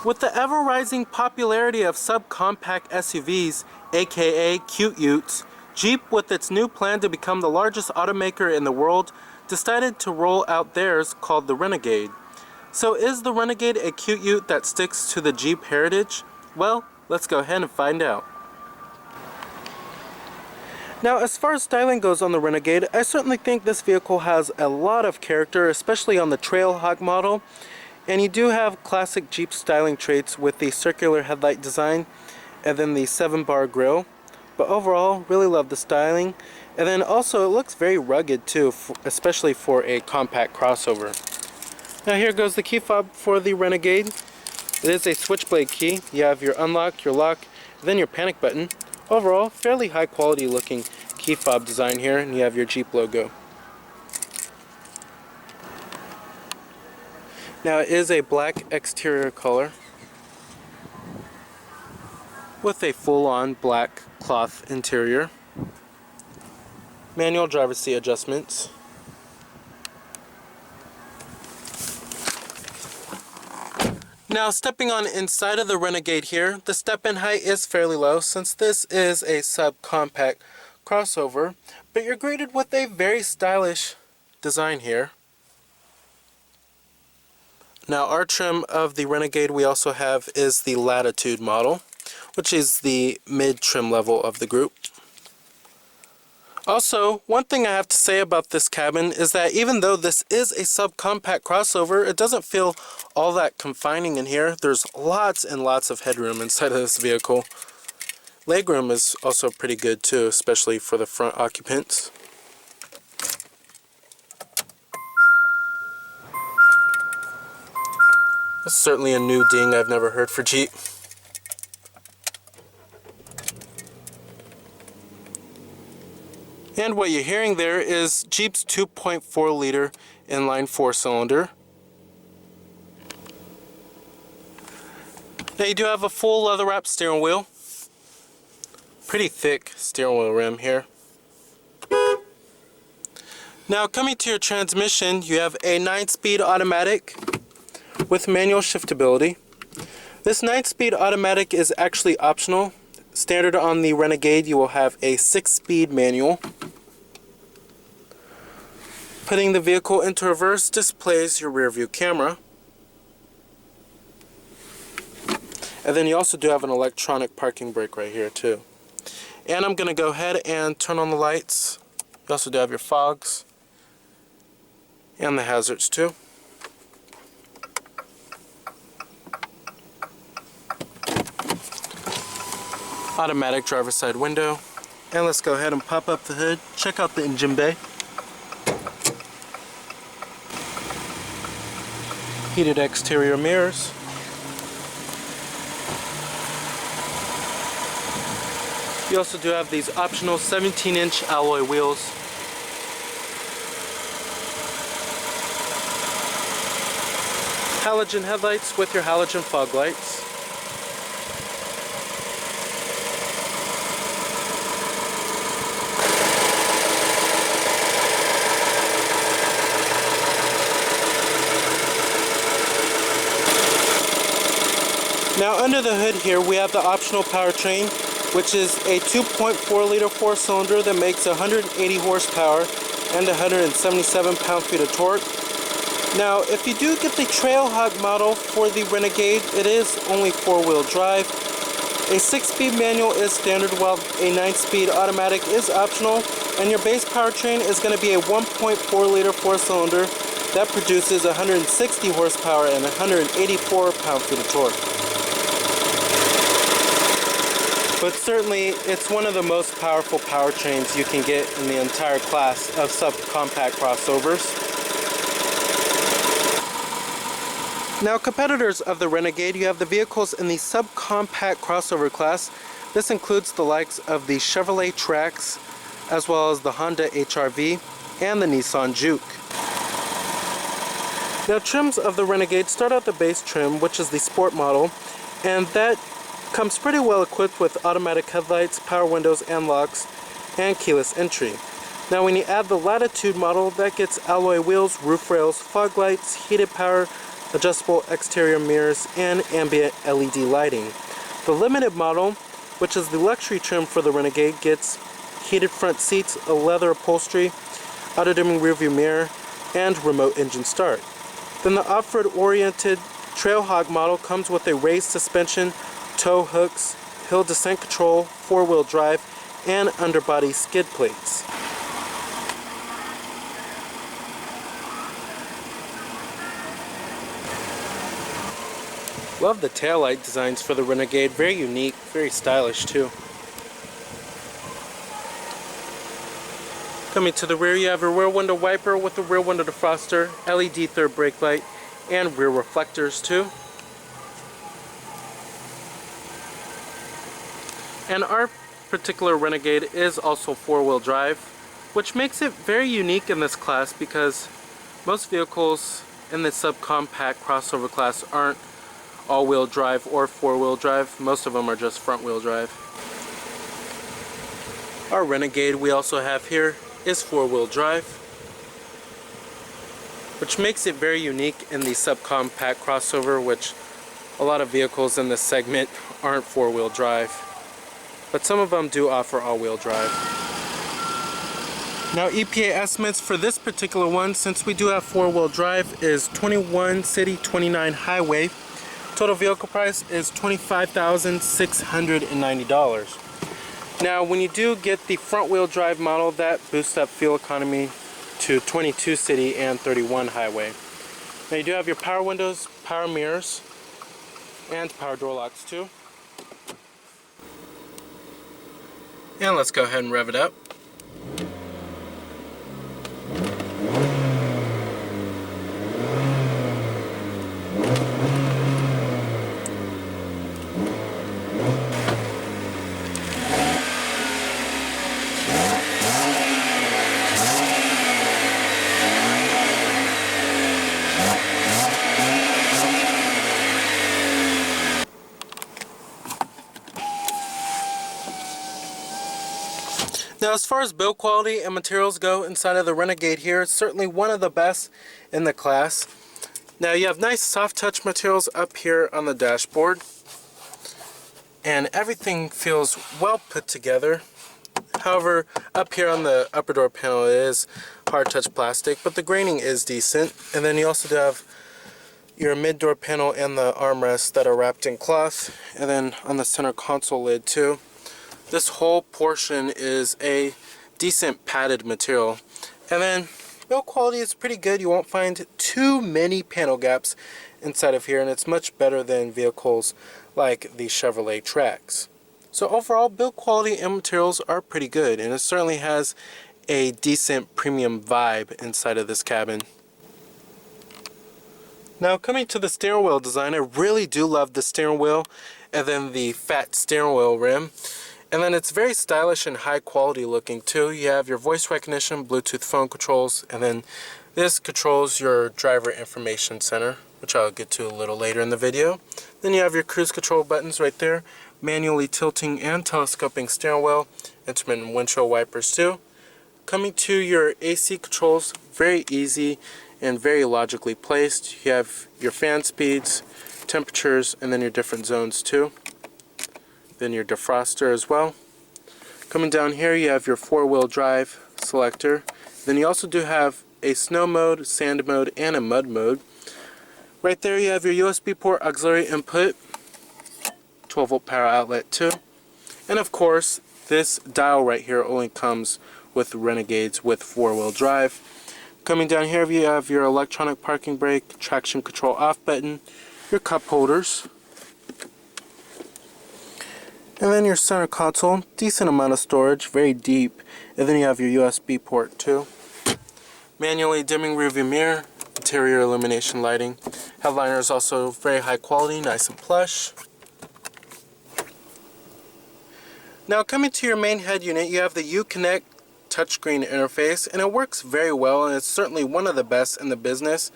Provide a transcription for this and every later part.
With the ever-rising popularity of subcompact SUVs, aka cute utes, Jeep, with its new plan to become the largest automaker in the world, decided to roll out theirs called the Renegade. So is the Renegade a cute ute that sticks to the Jeep heritage? Well, let's go ahead and find out. Now, as far as styling goes on the Renegade, I certainly think this vehicle has a lot of character, especially on the Trailhawk model. And you do have classic Jeep styling traits with the circular headlight design and then the 7-bar grille. But overall, really love the styling. And then also it looks very rugged too, especially for a compact crossover. Now here goes the key fob for the Renegade. It is a switchblade key. You have your unlock, your lock, then your panic button. Overall, fairly high quality looking key fob design here, and you have your Jeep logo. Now it is a black exterior color with a full-on black cloth interior. Manual driver's seat adjustments. Now stepping on inside of the Renegade here, the step-in height is fairly low since this is a subcompact crossover, but you're greeted with a very stylish design here. Now our trim of the Renegade we also have is the Latitude model, which is the mid-trim level of the group. Also, one thing I have to say about this cabin is that even though this is a subcompact crossover, it doesn't feel all that confining in here. There's lots and lots of headroom inside of this vehicle. Legroom is also pretty good too, especially for the front occupants. That's certainly a new ding I've never heard for Jeep. And what you're hearing there is Jeep's 2.4 liter inline 4-cylinder. Now you do have a full leather wrapped steering wheel. Pretty thick steering wheel rim here. Now coming to your transmission, you have a 9-speed automatic with manual shiftability. This 9-speed automatic is actually optional. Standard on the Renegade, you will have a 6-speed manual. Putting the vehicle into reverse displays your rear view camera. And then you also do have an electronic parking brake right here too. And I'm going to go ahead and turn on the lights. You also do have your fogs and the hazards too. Automatic driver's side window. And let's go ahead and pop up the hood. Check out the engine bay. Heated exterior mirrors. You also do have these optional 17-inch alloy wheels. Halogen headlights with your halogen fog lights. Now under the hood here we have the optional Powertrain, which is a 2.4 liter 4-cylinder that makes 180 horsepower and 177 pound-feet of torque. Now if you do get the Trailhawk model for the Renegade, it is only 4-wheel drive. A 6-speed manual is standard while a 9-speed automatic is optional, and your base powertrain is going to be a 1.4 liter 4-cylinder that produces 160 horsepower and 184 pound-feet of torque. But certainly, it's one of the most powerful powertrains you can get in the entire class of subcompact crossovers. Now, competitors of the Renegade, you have the vehicles in the subcompact crossover class. This includes the likes of the Chevrolet Trax, as well as the Honda HR-V and the Nissan Juke. Now, trims of the Renegade start out the base trim, which is the Sport model, and that comes pretty well equipped with automatic headlights, power windows and locks, and keyless entry. Now when you add the Latitude model, that gets alloy wheels, roof rails, fog lights, heated power adjustable exterior mirrors, and ambient LED lighting. The limited model, which is the luxury trim for the Renegade, gets heated front seats, a leather upholstery, auto-dimming rearview mirror, and remote engine start. Then the off-road oriented Trailhawk model comes with a raised suspension, tow hooks, hill descent control, four-wheel drive, and underbody skid plates. Love the taillight designs for the Renegade, very unique, very stylish too. Coming to the rear, you have a rear window wiper with a rear window defroster, LED third brake light, and rear reflectors too. And our particular Renegade is also four-wheel drive, which makes it very unique in this class because most vehicles in the subcompact crossover class aren't all-wheel drive or four-wheel drive. Most of them are just front-wheel drive. Our Renegade we also have here is four-wheel drive, which makes it very unique in the subcompact crossover, which a lot of vehicles in this segment aren't four-wheel drive, but some of them do offer all-wheel drive. Now EPA estimates for this particular one, since we do have four-wheel drive, is 21 city, 29 highway. Total vehicle price is $25,690. Now when you do get the front wheel drive model, that boosts up fuel economy to 22 city and 31 highway. Now you do have your power windows, power mirrors, and power door locks too. And let's go ahead and rev it up. Now as far as build quality and materials go inside of the Renegade here, it's certainly one of the best in the class. Now you have nice soft touch materials up here on the dashboard, and everything feels well put together. However, up here on the upper door panel it is hard touch plastic, but the graining is decent. And then you also do have your mid door panel and the armrests that are wrapped in cloth, and then on the center console lid too. This whole portion is a decent padded material. And then build quality is pretty good. You won't find too many panel gaps inside of here, and it's much better than vehicles like the Chevrolet Trax. So overall, build quality and materials are pretty good, and it certainly has a decent premium vibe inside of this cabin. Now coming to the steering wheel design, I really do love the steering wheel and then the fat steering wheel rim. And then it's very stylish and high quality looking too. You have your voice recognition, Bluetooth phone controls, and then this controls your driver information center, which I'll get to a little later in the video. Then you have your cruise control buttons right there, manually tilting and telescoping steering wheel, intermittent windshield wipers too. Coming to your AC controls, very easy and very logically placed. You have your fan speeds, temperatures, and then your different zones too. Then your defroster as well. Coming down here you have your four-wheel drive selector. Then you also do have a snow mode, sand mode, and a mud mode. Right there you have your USB port auxiliary input, 12-volt power outlet too. And of course this dial right here only comes with Renegades with four-wheel drive. Coming down here you have your electronic parking brake, traction control off button, your cup holders, and then your center console, decent amount of storage, very deep, and then you have your USB port too. Manually dimming rearview mirror, interior illumination lighting. Headliner is also very high quality, nice and plush. Now coming to your main head unit, you have the Uconnect touchscreen interface, and it works very well, and it's certainly one of the best in the business.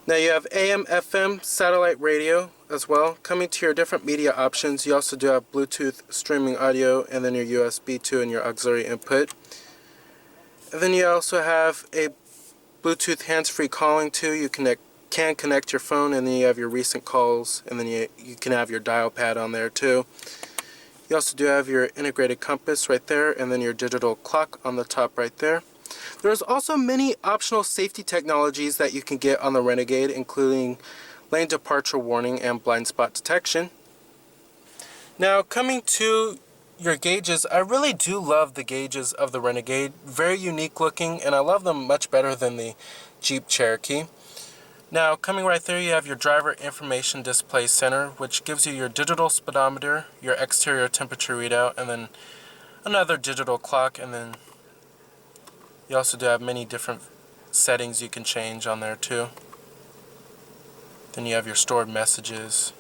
Now you have AM, FM, satellite radio as well. Coming to your different media options, you also do have Bluetooth streaming audio, and then your USB 2 and your auxiliary input. And then you also have a Bluetooth hands-free calling too. You connect can connect your phone, and then you have your recent calls, and then you can have your dial pad on there too. You also do have your integrated compass right there, and then your digital clock on the top right there. There's also many optional safety technologies that you can get on the Renegade, including lane departure warning and blind spot detection. Now, coming to your gauges, I really do love the gauges of the Renegade. Very unique looking, and I love them much better than the Jeep Cherokee. Now, coming right there, you have your driver information display center, which gives you your digital speedometer, your exterior temperature readout, and then another digital clock. And then you also do have many different settings you can change on there too. Then you have your stored messages.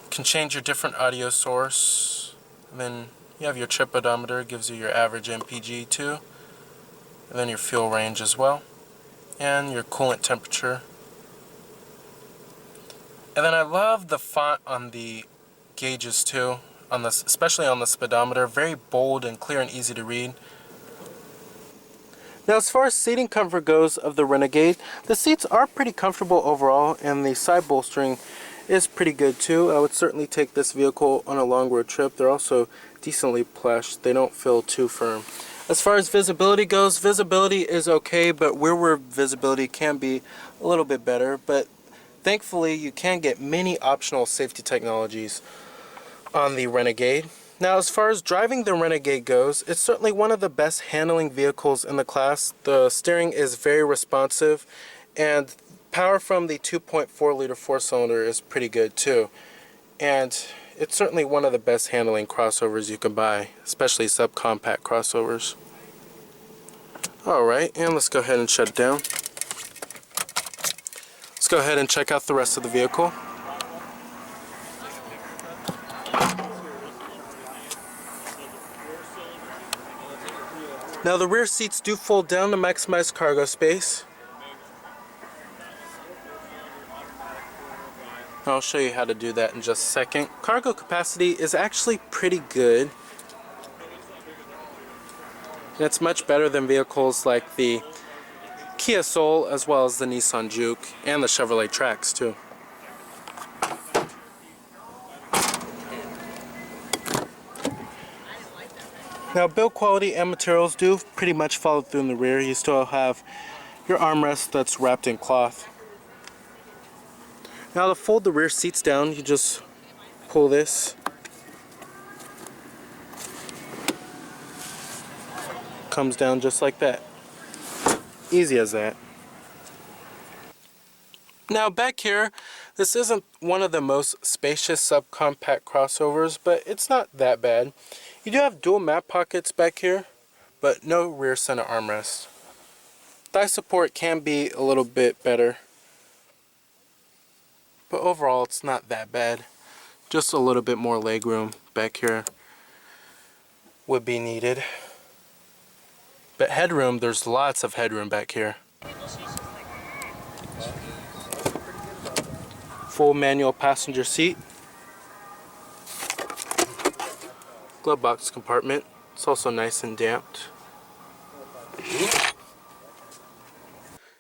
You can change your different audio source. And then you have your trip odometer, gives you your average MPG too. And then your fuel range as well. And your coolant temperature. And then I love the font on the gauges too, especially on the speedometer. Very bold and clear and easy to read. Now, as far as seating comfort goes of the Renegade, the seats are pretty comfortable overall, and the side bolstering is pretty good too. I would certainly take this vehicle on a long road trip. They're also decently plush. They don't feel too firm. As far as visibility goes, visibility is okay, but rearward visibility can be a little bit better. But thankfully, you can get many optional safety technologies on the Renegade. Now, as far as driving the Renegade goes, it's certainly one of the best handling vehicles in the class. The steering is very responsive, and power from the 2.4 liter 4-cylinder is pretty good too. And it's certainly one of the best handling crossovers you can buy, especially subcompact crossovers. Alright, and let's go ahead and shut it down. Let's go ahead and check out the rest of the vehicle. Now, the rear seats do fold down to maximize cargo space. I'll show you how to do that in just a second. Cargo capacity is actually pretty good. And it's much better than vehicles like the Kia Soul, as well as the Nissan Juke and the Chevrolet Trax too. Now, build quality and materials do pretty much follow through in the rear. You still have your armrest that's wrapped in cloth. Now, to fold the rear seats down, you just pull this. Comes down just like that. Easy as that. Now, back here, this isn't one of the most spacious subcompact crossovers, but it's not that bad. You do have dual map pockets back here, but no rear center armrest. Thigh support can be a little bit better, but overall it's not that bad. Just a little bit more legroom back here would be needed. But headroom, there's lots of headroom back here. Full manual passenger seat. Glove box compartment. It's also nice and damped.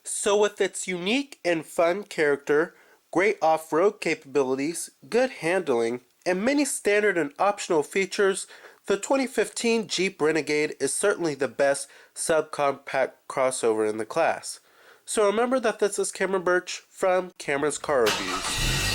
So with its unique and fun character, great off-road capabilities, good handling, and many standard and optional features, the 2015 Jeep Renegade is certainly the best subcompact crossover in the class. So remember that this is Cameron Birch from Cameron's Car Reviews.